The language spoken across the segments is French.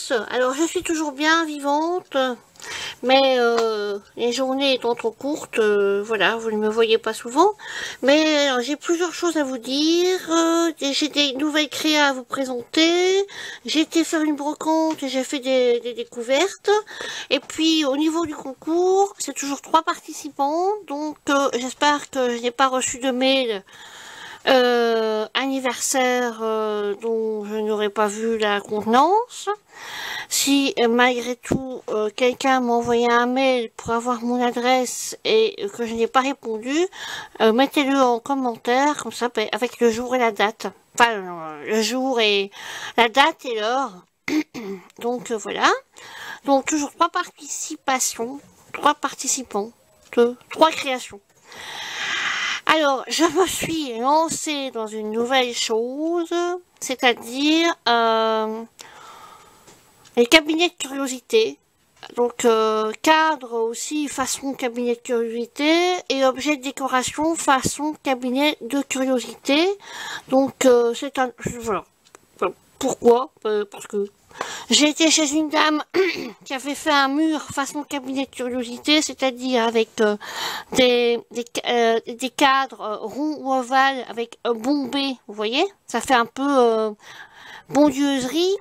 tous. Alors je suis toujours bien vivante, mais les journées étant trop courtes, voilà, vous ne me voyez pas souvent. Mais j'ai plusieurs choses à vous dire, j'ai des nouvelles créas à vous présenter, j'ai été faire une brocante et j'ai fait des découvertes. Et puis au niveau du concours, c'est toujours 3 participants, donc j'espère que je n'ai pas reçu de mail anniversaire dont je n'aurais pas vu la contenance. Si malgré tout quelqu'un m'a envoyé un mail pour avoir mon adresse et que je n'ai pas répondu, mettez-le en commentaire, comme ça, avec le jour et la date. Enfin, le jour et la date et l'heure. Donc voilà. Donc toujours 3 participations, 3 participants, 3 créations. Alors, je me suis lancée dans une nouvelle chose, c'est-à-dire les cabinets de curiosité. Donc, cadre aussi façon cabinet de curiosité et objet de décoration façon cabinet de curiosité. Donc, c'est un... Voilà. Pourquoi parce que j'ai été chez une dame qui avait fait un mur façon cabinet de curiosité, c'est-à-dire avec des cadres ronds ou ovales avec bombés, vous voyez. Ça fait un peu bondieuserie,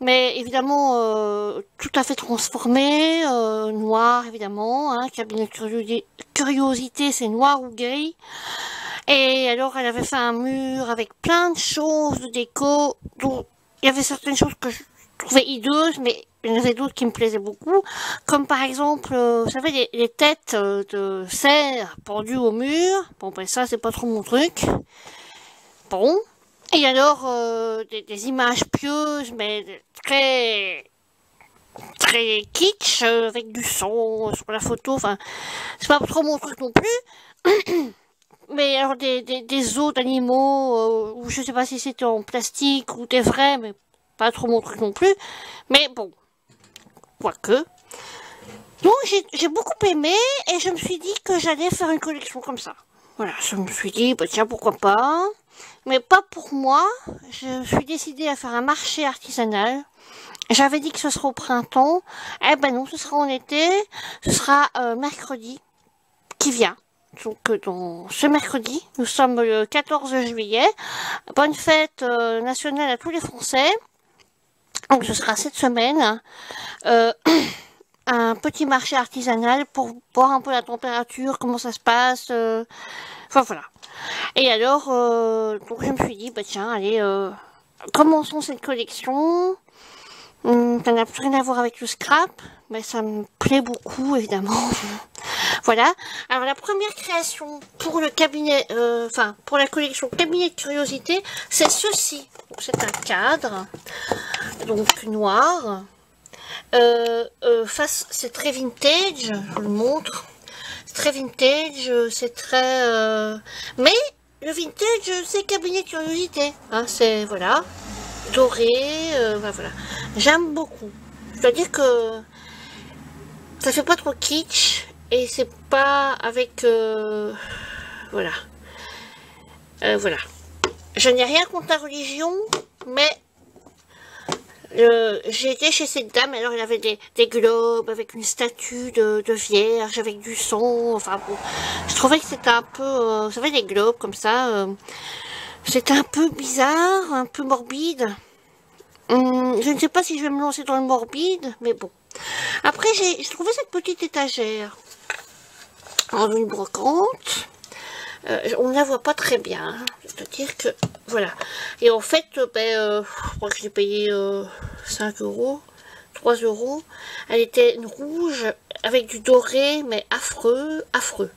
mais évidemment tout à fait transformé, noir évidemment, hein, cabinet de curiosité c'est noir ou gris. Et alors elle avait fait un mur avec plein de choses de déco, dont il y avait certaines choses que je trouvais hideuses, mais il y en avait d'autres qui me plaisaient beaucoup, comme par exemple, vous savez, les têtes de cerf pendues au mur. Bon ben ça c'est pas trop mon truc. Bon. Et alors des images pieuses, mais très kitsch, avec du son sur la photo, enfin c'est pas trop mon truc non plus. Mais alors des os d'animaux, ou je sais pas si c'était en plastique ou des vrais, mais pas trop mon truc non plus. Mais bon, quoique. Donc j'ai beaucoup aimé et je me suis dit que j'allais faire une collection comme ça. Voilà, je me suis dit, bah tiens, pourquoi pas. Mais pas pour moi. Je suis décidée à faire un marché artisanal. J'avais dit que ce sera au printemps. Eh ben non, ce sera en été. Ce sera mercredi qui vient. Donc dans ce mercredi, nous sommes le 14 juillet. Bonne fête nationale à tous les Français. Donc ce sera cette semaine. Un petit marché artisanal pour voir un peu la température, comment ça se passe. Enfin voilà. Et alors, donc je me suis dit, bah tiens, allez, commençons cette collection. Ça n'a plus rien à voir avec le scrap, mais ça me plaît beaucoup, évidemment. Voilà. Alors la première création pour le cabinet, pour la collection cabinet de curiosité, c'est ceci. C'est un cadre, donc noir. C'est très vintage, je vous le montre. C'est très vintage, c'est très... Mais le vintage, c'est cabinet de curiosité. Hein, c'est, voilà, doré, voilà. J'aime beaucoup. Je dois dire que ça fait pas trop kitsch et c'est pas avec... voilà. Voilà. Je n'ai rien contre la religion, mais... j'ai été chez cette dame, alors elle avait des globes avec une statue de vierge, avec du son, enfin bon, je trouvais que c'était un peu, vous savez, des globes comme ça, c'était un peu bizarre, un peu morbide. Je ne sais pas si je vais me lancer dans le morbide, mais bon. Après, j'ai trouvé cette petite étagère dans une brocante. On ne la voit pas très bien, c'est-à-dire que, voilà. Et en fait, je crois que j'ai payé 5 €, 3 €. Elle était rouge avec du doré, mais affreux, affreux.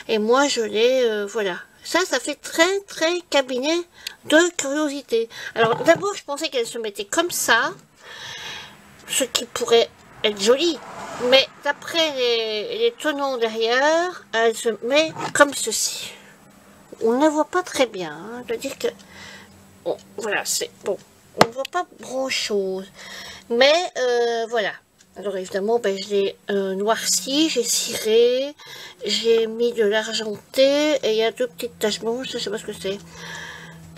Et moi, je l'ai, voilà. Ça fait très, très cabinet de curiosité. Alors, d'abord, je pensais qu'elle se mettait comme ça, ce qui pourrait être joli. Mais d'après les tenants derrière, elle se met comme ceci. On ne la voit pas très bien, hein. Je veux dire que, bon, voilà, c'est bon, on ne voit pas grand chose, mais voilà. Alors évidemment, ben, je l'ai noirci, j'ai ciré, j'ai mis de l'argenté et il y a 2 petites taches blanches, je sais pas ce que c'est,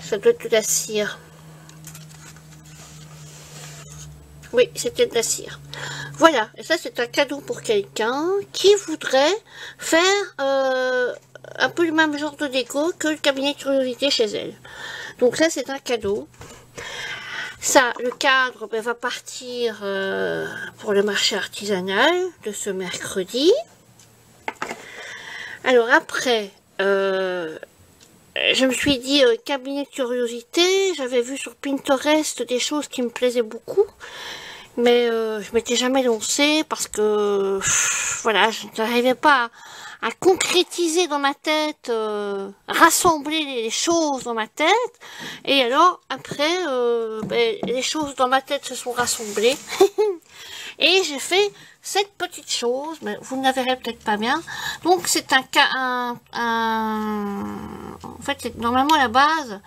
ça doit être de la cire. Oui, c'était de la cire. Voilà, et ça c'est un cadeau pour quelqu'un qui voudrait faire un peu le même genre de déco que le cabinet de curiosité chez elle. Donc ça c'est un cadeau. Ça, le cadre va partir pour le marché artisanal de ce mercredi. Alors après, je me suis dit cabinet de curiosité, j'avais vu sur Pinterest des choses qui me plaisaient beaucoup, mais je m'étais jamais lancée parce que voilà, je n'arrivais pas à concrétiser dans ma tête, rassembler les choses dans ma tête, et alors après les choses dans ma tête se sont rassemblées et j'ai fait cette petite chose, mais vous ne la verrez peut-être pas bien. Donc c'est en fait normalement à la base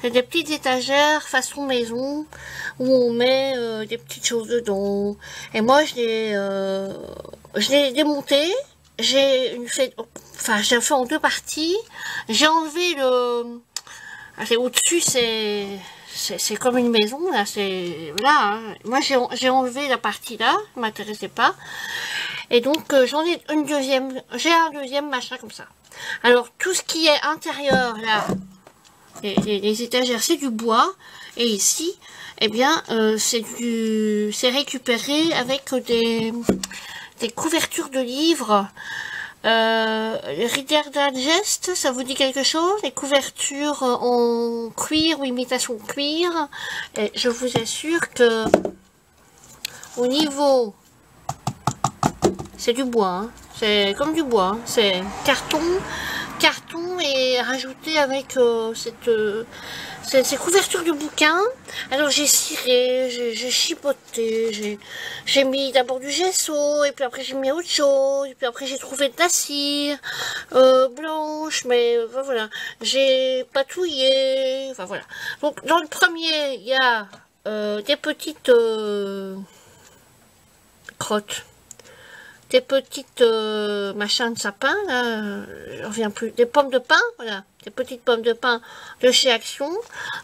c'est des petites étagères façon maison où on met des petites choses dedans, et moi je l'ai démonté. J'ai fait en deux parties. J'ai enlevé au-dessus, c'est comme une maison là, c'est là. Hein. Moi j'ai enlevé la partie là, qui m'intéressait pas. Et donc j'en ai une deuxième, j'ai un deuxième machin comme ça. Alors tout ce qui est intérieur là, les étagères c'est du bois, et ici eh bien c'est récupéré avec des couvertures de livres. Reader Digest, ça vous dit quelque chose? Les couvertures en cuir ou imitation cuir. Et je vous assure que au niveau, c'est du bois, hein. C'est comme du bois, hein. C'est carton et rajouté avec ces couvertures de bouquins. Alors j'ai ciré, j'ai chipoté, j'ai mis d'abord du gesso, et puis après j'ai mis autre chose, et puis après j'ai trouvé de la cire blanche, mais voilà, j'ai patouillé, enfin voilà. Donc dans le premier, il y a des petites crottes, des petites machins de sapin, là, je reviens plus, des pommes de pin, voilà, des petites pommes de pin de chez Action.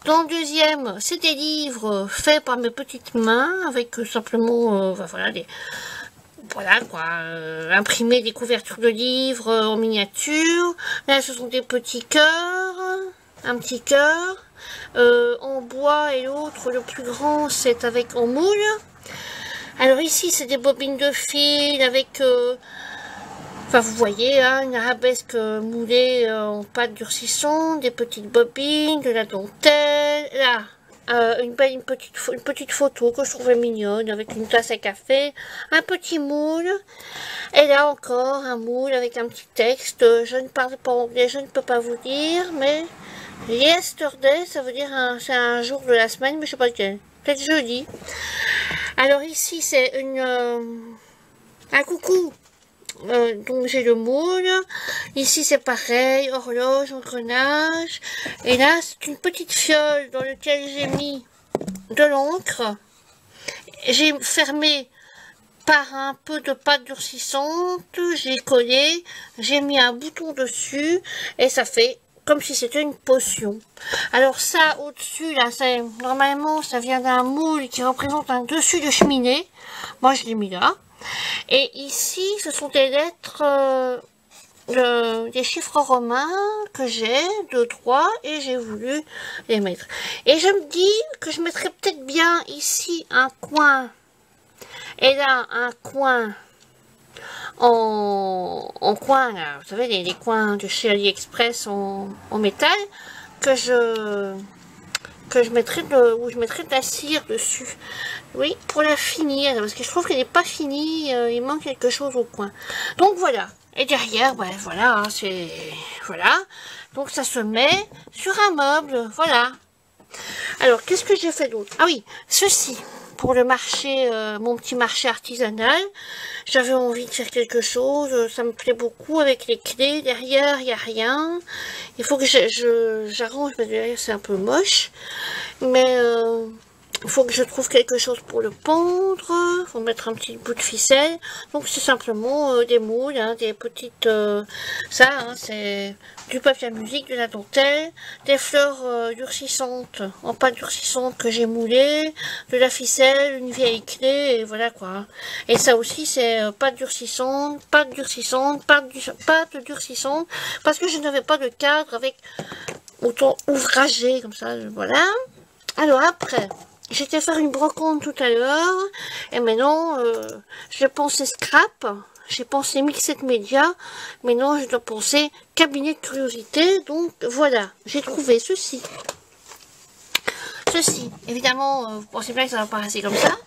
Dans le deuxième, c'est des livres faits par mes petites mains, avec simplement, voilà quoi, imprimer des couvertures de livres en miniature. Là, ce sont des petits cœurs, un petit cœur en bois, et l'autre, le plus grand, c'est avec en moule. Alors ici, c'est des bobines de fil avec, vous voyez, hein, une arabesque moulée en pâte durcissante, des petites bobines, de la dentelle, là, une petite photo que je trouvais mignonne avec une tasse à café, un petit moule, et là encore un moule avec un petit texte. Je ne parle pas anglais, je ne peux pas vous dire, mais yesterday, ça veut dire c'est un jour de la semaine, mais je sais pas lequel, peut-être jeudi. Alors ici c'est un coucou, donc j'ai le moule, ici c'est pareil, horloge, engrenage, et là c'est une petite fiole dans laquelle j'ai mis de l'encre, j'ai fermé par un peu de pâte durcissante, j'ai collé, j'ai mis un bouton dessus, et ça fait comme si c'était une potion. Alors ça, au-dessus, là, normalement, ça vient d'un moule qui représente un dessus de cheminée. Moi, je l'ai mis là. Et ici, ce sont des lettres, des chiffres romains que j'ai, 2, 3, et j'ai voulu les mettre. Et je me dis que je mettrais peut-être bien ici un coin, et là, un coin en coin, là, vous savez, les coins de chez AliExpress en métal, que je mettrai où je mettrai de la cire dessus. Oui, pour la finir, parce que je trouve qu'elle n'est pas finie, il manque quelque chose au coin. Donc voilà. Et derrière, ben voilà, hein, c'est voilà. Donc ça se met sur un meuble, voilà. Alors qu'est-ce que j'ai fait d'autre? Ah oui, ceci. Pour le marché, mon petit marché artisanal, j'avais envie de faire quelque chose, ça me plaît beaucoup avec les clés, derrière il n'y a rien, il faut que j'arrange, mais derrière c'est un peu moche, mais il faut que je trouve quelque chose pour le pendre. Il faut mettre un petit bout de ficelle. Donc c'est simplement des moules, hein, des petites... ça, hein, c'est du papier à musique, de la dentelle, des fleurs durcissantes, en pâte durcissante que j'ai moulé, de la ficelle, une vieille clé, et voilà quoi. Et ça aussi c'est pâte durcissante, pâte durcissante, pâte durcissante, parce que je n'avais pas de cadre avec autant ouvragé comme ça, voilà. Alors après... J'étais faire une brocante tout à l'heure, et maintenant, je pensais scrap, j'ai pensé mixette média, maintenant je dois penser cabinet de curiosité, donc voilà, j'ai trouvé ceci. Ceci, évidemment, vous pensez bien que ça va pas rester comme ça.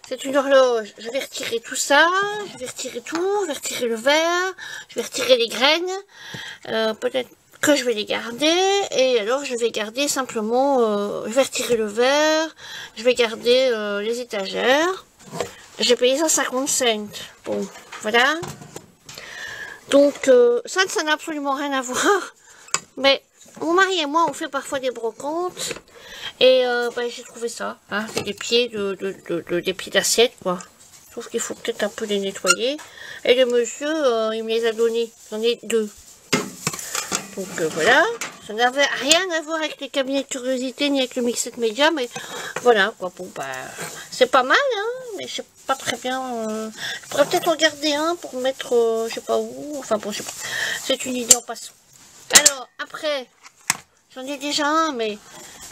C'est une horloge, je vais retirer tout ça, je vais retirer tout, je vais retirer le verre, je vais retirer les graines, peut-être que je vais les garder, et alors je vais garder simplement, je vais retirer le verre, je vais garder les étagères, j'ai payé ça 50 cents, bon, voilà, donc ça n'a absolument rien à voir, mais mon mari et moi on fait parfois des brocantes, et j'ai trouvé ça, hein, c'est des pieds des pieds d'assiette, quoi. Je trouve qu'il faut peut-être un peu les nettoyer, et le monsieur, il me les a donnés, j'en ai 2. Donc voilà, ça n'avait rien à voir avec les cabinets de curiosité ni avec le mixette média, mais voilà quoi. Bon bah c'est pas mal, hein, mais je sais pas très bien. Je pourrais peut-être en garder un pour mettre, je sais pas où. Enfin bon, je sais pas. C'est une idée en passant. Alors après, j'en ai déjà un, mais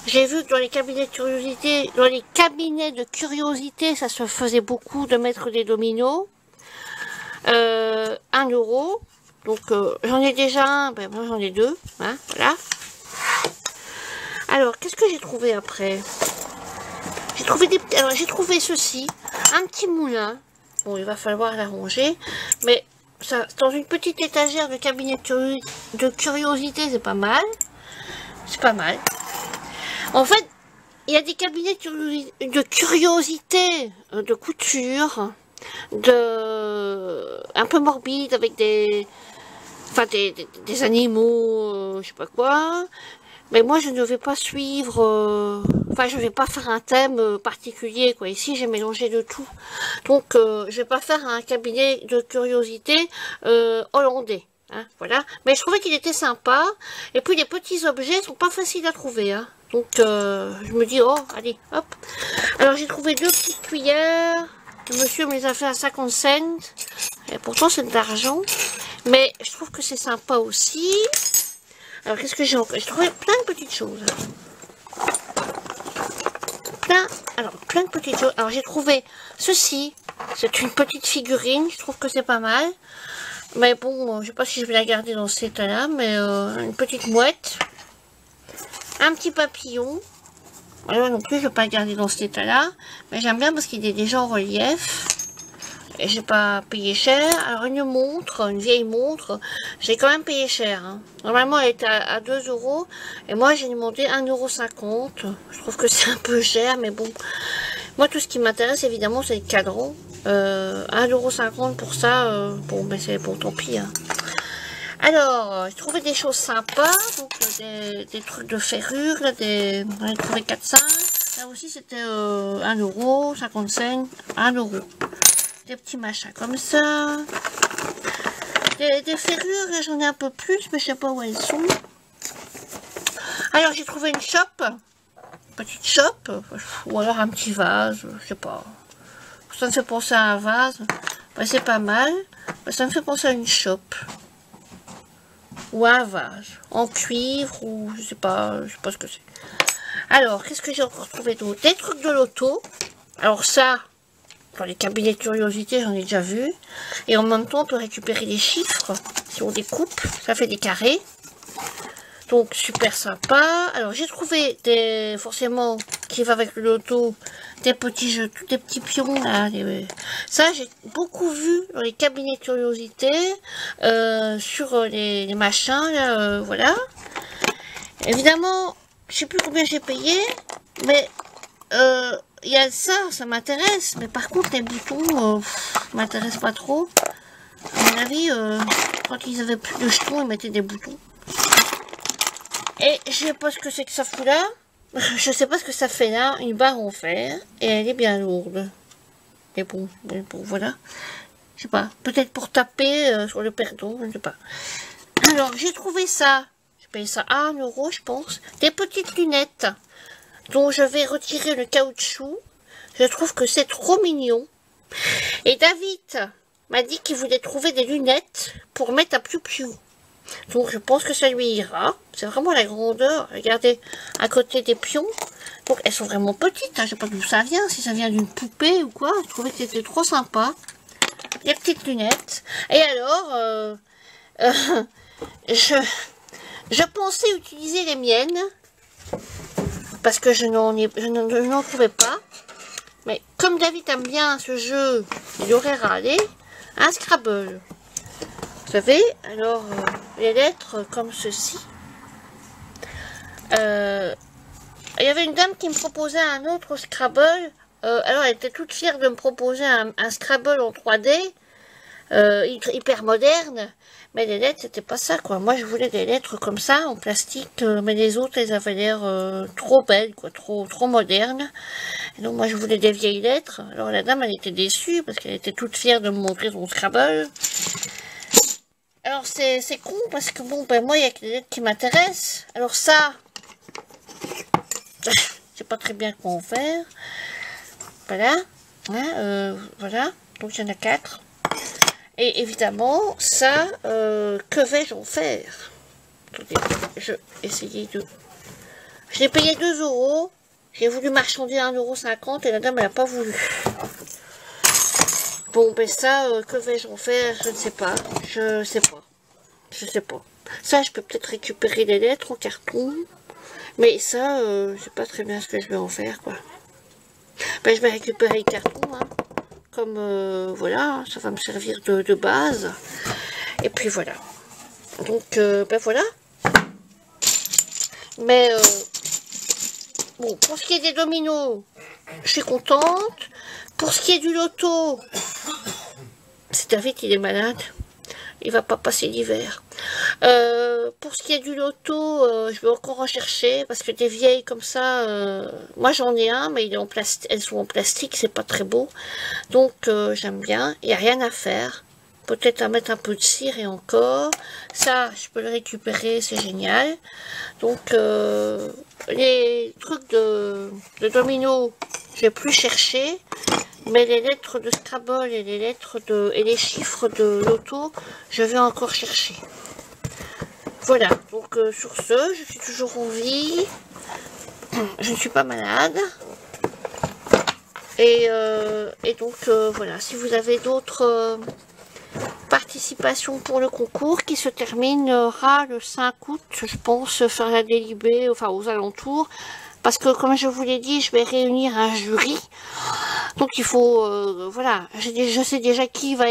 j'ai vu que dans les cabinets de curiosité, ça se faisait beaucoup de mettre des dominos. 1 €. Donc j'en ai déjà un, ben moi j'en ai 2, hein, voilà. Alors qu'est-ce que j'ai trouvé après? J'ai trouvé des petits, alors j'ai trouvé ceci, un petit moulin. Bon, il va falloir l'arranger, mais ça dans une petite étagère de cabinet de curiosité, c'est pas mal. C'est pas mal. En fait, il y a des cabinets de curiosité, de couture, un peu morbide avec des animaux, je sais pas quoi, mais moi je ne vais pas suivre, je vais pas faire un thème particulier, quoi. Ici j'ai mélangé de tout, donc je vais pas faire un cabinet de curiosité hollandais, hein, voilà, mais je trouvais qu'il était sympa, et puis les petits objets sont pas faciles à trouver, hein. Donc je me dis, oh allez, hop, alors j'ai trouvé 2 petites cuillères. Le monsieur me les a fait à 50 cents. Et pourtant, c'est de l'argent. Mais je trouve que c'est sympa aussi. Alors, qu'est-ce que j'ai encore? J'ai trouvé plein de petites choses. Plein de petites choses. Alors, j'ai trouvé ceci. C'est une petite figurine. Je trouve que c'est pas mal. Mais bon, je sais pas si je vais la garder dans cet état-là. Mais une petite mouette. Un petit papillon. Alors non plus, je ne vais pas le garder dans cet état-là. Mais j'aime bien parce qu'il est déjà en relief. Et j'ai pas payé cher. Alors une montre, une vieille montre, j'ai quand même payé cher, hein. Normalement, elle était à 2 €. Et moi, j'ai demandé 1,50 €. Je trouve que c'est un peu cher, mais bon. Moi, tout ce qui m'intéresse, évidemment, c'est le cadran. 1,50 € pour ça, bon, mais c'est bon, tant pis, hein. Alors, j'ai trouvé des choses sympas, donc des trucs de ferrure, là, j'en ai trouvé 4-5. Là aussi, c'était 1 €, 50 cents, 1 €. Des petits machins comme ça. Des ferrures, là, j'en ai un peu plus, mais je sais pas où elles sont. Alors, j'ai trouvé une chope, petite chope, ou alors un petit vase, je sais pas. Ça me fait penser à un vase, ben, c'est pas mal. Ben, ça me fait penser à une chope. Ou un vase, en cuivre, ou je sais pas ce que c'est. Alors, qu'est-ce que j'ai encore trouvé d'autre? Des trucs de loto. Alors ça, dans les cabinets de curiosité, j'en ai déjà vu. Et en même temps, on peut récupérer les chiffres. Si on découpe, ça fait des carrés. Donc, super sympa. Alors, j'ai trouvé forcément, qui va avec le loto, des petits jeux, des petits pions, là. Ça, j'ai beaucoup vu dans les cabinets de curiosité, sur les machins, là, voilà. Évidemment, je sais plus combien j'ai payé, mais il y a ça m'intéresse. Mais par contre, les boutons, m'intéressent pas trop. À mon avis, quand ils avaient plus de jetons, ils mettaient des boutons. Et je sais pas ce que c'est que ça fout là. Je sais pas ce que ça fait là, une barre en fer, et elle est bien lourde. Mais bon, voilà. Je sais pas, peut-être pour taper sur le perdon, je ne sais pas. Alors, j'ai trouvé ça. J'ai payé ça à 1 euro, je pense. Des petites lunettes dont je vais retirer le caoutchouc. Je trouve que c'est trop mignon. Et David m'a dit qu'il voulait trouver des lunettes pour mettre à Piou-Piou. Donc, je pense que ça lui ira. C'est vraiment la grandeur. Regardez, à côté des pions. Donc, elles sont vraiment petites. Hein. Je sais pas d'où ça vient. Si ça vient d'une poupée ou quoi. Je trouvais que c'était trop sympa. Des petites lunettes. Et alors, je pensais utiliser les miennes. Parce que je n'en trouvais pas. Mais comme David aime bien ce jeu, il aurait râlé. Un Scrabble. Vous savez, alors, les lettres comme ceci. Il y avait une dame qui me proposait un autre Scrabble. Alors, elle était toute fière de me proposer un Scrabble en 3D. Hyper moderne. Mais les lettres, c'était pas ça, quoi. Moi, je voulais des lettres comme ça, en plastique. Mais les autres, elles avaient l'air trop belles, quoi. Trop modernes. Et donc, moi, je voulais des vieilles lettres. Alors, la dame, elle était déçue, parce qu'elle était toute fière de me montrer son Scrabble. Alors, c'est con, parce que, bon, ben, moi, il y a que les lettres qui m'intéressent. Alors, ça, je sais pas très bien comment faire. Voilà. Hein, voilà. Donc, il y en a 4. Et évidemment, ça, que vais-je en faire? Attendez, je vais essayer de... Je l'ai payé 2 euros. J'ai voulu marchander à 1,50 € et la dame, elle n'a pas voulu. Bon, ben ça, que vais-je en faire? Je ne sais pas. Je sais pas. Ça, je peux peut-être récupérer les lettres en carton. Mais ça, je sais pas très bien ce que je vais en faire, quoi. Ben, je vais récupérer le carton, hein. Comme, voilà, ça va me servir de base. Et puis, voilà. Donc, ben voilà. Mais, bon, pour ce qui est des dominos, je suis contente. Pour ce qui est du loto, c'est David, il est malade. Il va pas passer l'hiver. Pour ce qui est du loto, je vais encore en chercher parce que des vieilles comme ça, moi j'en ai un, mais il est en plastique, elles sont en plastique, c'est pas très beau. Donc j'aime bien. Il n'y a rien à faire. Peut-être à mettre un peu de cire et encore. Ça, je peux le récupérer, c'est génial. Donc les trucs de domino, je vais plus chercher. Mais les lettres de Scrabble et les chiffres de loto, je vais encore chercher. Voilà, donc sur ce, je suis toujours en vie. Je ne suis pas malade. Et donc voilà, si vous avez d'autres participations pour le concours qui se terminera le 5 août, je pense faire la délibée, enfin aux alentours. Parce que comme je vous l'ai dit, je vais réunir un jury. Donc il faut, voilà, je sais déjà qui va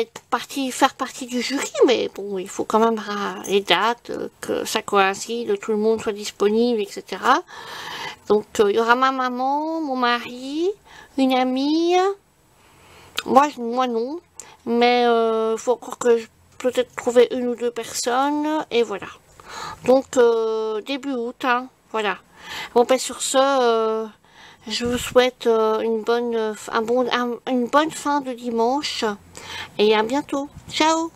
faire partie du jury, mais bon, il faut quand même les dates, que ça coïncide, tout le monde soit disponible, etc. Donc il y aura ma maman, mon mari, une amie, moi non, mais il faut encore que je peut-être trouver 1 ou 2 personnes, et voilà. Donc début août, hein, voilà. Bon ben sur ce, je vous souhaite une bonne fin de dimanche et à bientôt. Ciao!